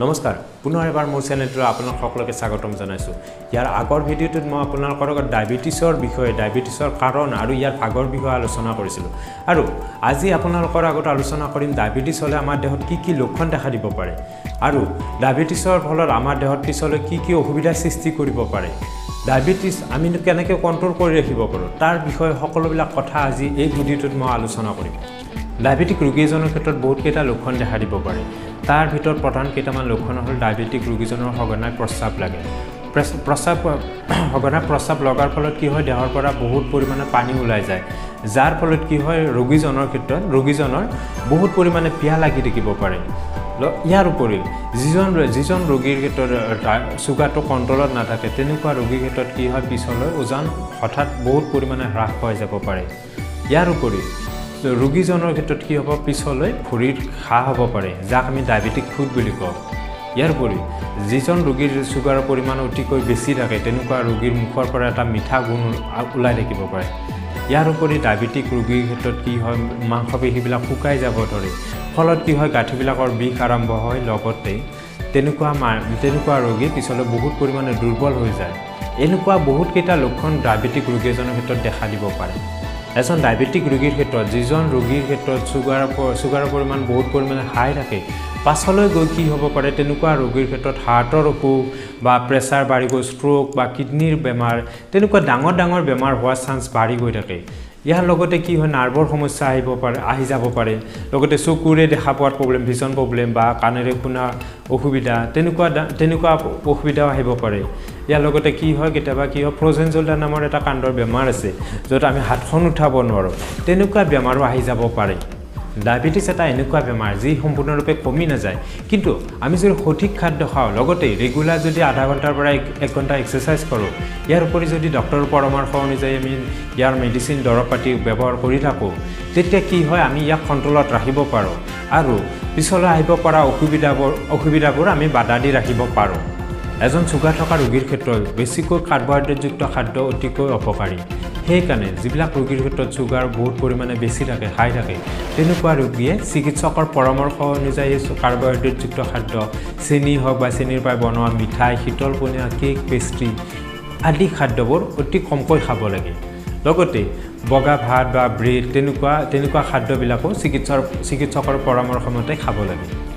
নমস্কাৰ পুনৰ এবাৰ মোৰ চেনেলটো আপোনাক সকলোকে স্বাগতম জনাইছো ইয়াৰ আগৰ ভিডিঅ'টোত মই আপোনালোকৰ লগত ডায়াবেটিছৰ বিষয়ে ডায়াবেটিছৰ কাৰণ আৰু ইয়াৰ ভাগৰ বিষয়ে আলোচনা কৰিছিলো আৰু আজি আপোনালোকৰ আগত আলোচনা কৰিম ডায়াবেটিছ হলে আমাৰ দেহত কি লক্ষণ দেখা দিব পাৰে আৰু ডায়াবেটিছৰ ফলত আমাৰ দেহত পিছলৈ কি অসুবিধা সৃষ্টি কৰিব পাৰে ডায়াবেটিছ আমি কেনেকৈ কন্ট্ৰোল কৰি ৰাখিব পাৰো তাৰ বিষয়ে সকলোবিলাক কথা আজি এই ভিডিঅ'টোত মই আলোচনা কৰিম ডায়াবেটিক ৰোগী এজনৰ ক্ষেত্ৰত বহুত কেইটা লক্ষণ দেখা দিব পাৰে তাৰ ভিতৰত প্ৰধান কেইটামান লক্ষণ হ'ল ডায়াবেটিক ৰোগীজনৰ সঘনাই প্ৰস্ৰাৱ লাগে সঘনাই প্ৰস্ৰাৱ লগাৰ ফলত কি হয় দেহৰ পৰা বহুত পৰিমাণে পানী ওলাই যায় যাৰ ফলত কি হয় ৰোগীজনৰ ক্ষেত্ৰত ৰোগীজনৰ বহুত পৰিমাণে পিয়াহ লাগি থাকিব পাৰে ইয়াৰ উপৰি যিজন ৰোগীৰ ক্ষেত্ৰত চুগাৰটো কণ্ট্ৰলত নাথাকে তেনেকুৱা ৰোগীৰ ক্ষেত্ৰত কি হয় পিছলৈ ওজন হঠাৎ বহুত পৰিমাণে হ্ৰাস হৈ যাব পাৰে ইয়াৰ উপৰি ৰোগীজনৰ ক্ষেত্ৰত কি হ'ব পিছলৈ ভৰিৰ ঘাঁ হ'ব পাৰে যাক আমি ডায়াবেটিক ফুট বুলি কওঁ ইয়াৰ উপৰি যিজন ৰোগীৰ চুগাৰৰ পৰিমাণ অতিকৈ বেছি থাকে তেনেকুৱা ৰোগীৰ মুখৰ পৰা এটা মিঠা গুণ ওলাই থাকিব পাৰে ইয়াৰ উপৰি ডায়াবেটিক ৰোগীৰ ক্ষেত্ৰত কি হয় মাংসপেশীবিলাক শুকাই যাব ধৰে ফলত কি হয় গাঁঠিবিলাকৰ বিষ আৰম্ভ হয় লগতে তেনেকুৱা ৰোগী পিছলৈ বহুত পৰিমাণে দুৰ্বল হৈ যায় এনেকুৱা বহুত কেইটা লক্ষণ ডায়াবেটিক ৰোগী এজনৰ ক্ষেত্ৰত দেখা দিব পাৰে এজন ডায়াবেটিক ৰোগীৰ ক্ষেত্ৰত যিজন ৰোগীৰ ক্ষেত্ৰত চুগাৰৰ পৰিমাণ বহুত পৰিমাণে হাই থাকে পাছলৈ গৈ কি হ'ব পাৰে তেনেকুৱা ৰোগীৰ ক্ষেত্ৰত হাৰ্টৰ অসুখ বা প্ৰেছাৰ বাঢ়ি গৈ ষ্ট্ৰোক বা কিডনিৰ বেমাৰ তেনেকুৱা ডাঙৰ বেমাৰ হোৱাৰ চান্স বাঢ়ি গৈ থাকে ইয়াৰ লগতে কি হয় নাৰ্ভৰ সমস্যা আহি যাব পাৰে লগতে চকুৰে দেখা পোৱাৰ প্ৰব্লেম ভিজন প্ৰব্লেম বা কাণেৰে শুনা অসুবিধা তেনেকুৱা অসুবিধাও আহিব পাৰে ইয়াৰ লগতে কি হয় কেতিয়াবা কি হয় ফ্ৰজেন জল্ডাৰ নামৰ এটা কাণ্ডৰ বেমাৰ আছে য'ত আমি হাতখন উঠাব নোৱাৰোঁ তেনেকুৱা বেমাৰো আহি যাব পাৰে ডায়াবেটিছ এটা এনেকুৱা বেমাৰ যি সম্পূৰ্ণৰূপে কমি নাযায় কিন্তু আমি যদি সঠিক খাদ্য খাওঁ লগতে ৰেগুলাৰ যদি আধা ঘণ্টাৰ পৰা 1 ঘণ্টা এক্সাৰচাইজ কৰোঁ ইয়াৰ উপৰি যদি ডক্টৰৰ পৰামৰ্শ অনুযায়ী আমি ইয়াৰ মেডিচিন দৰৱ পাতি ব্যৱহাৰ কৰি থাকোঁ তেতিয়া কি হয় আমি ইয়াক কণ্ট্ৰলত ৰাখিব পাৰোঁ আৰু পিছলৈ আহিব পৰা অসুবিধাবোৰ আমি বাধা দি ৰাখিব পাৰোঁ এজন চুগাৰ থকা ৰোগীৰ ক্ষেত্ৰত বেছিকৈ কাৰ্বহাইড্ৰেটযুক্ত খাদ্য অতিকৈ অপকাৰী সেইকাৰণে যিবিলাক ৰোগীৰ ক্ষেত্ৰত চুগাৰ বহুত পৰিমাণে বেছি থাকে হাই থাকে তেনেকুৱা ৰোগীয়ে চিকিৎসকৰ পৰামৰ্শ অনুযায়ী কাৰ্বহাইড্ৰেটযুক্ত খাদ্য চেনি হওক বা চেনিৰ পৰা বনোৱা মিঠাই শীতল পনীয়া কেক পেষ্ট্ৰি আদি খাদ্যবোৰ অতি কমকৈ খাব লাগে লগতে বগা ভাত বা ব্ৰেড তেনেকুৱা খাদ্যবিলাকো চিকিৎসকৰ পৰামৰ্শ মতে খাব লাগে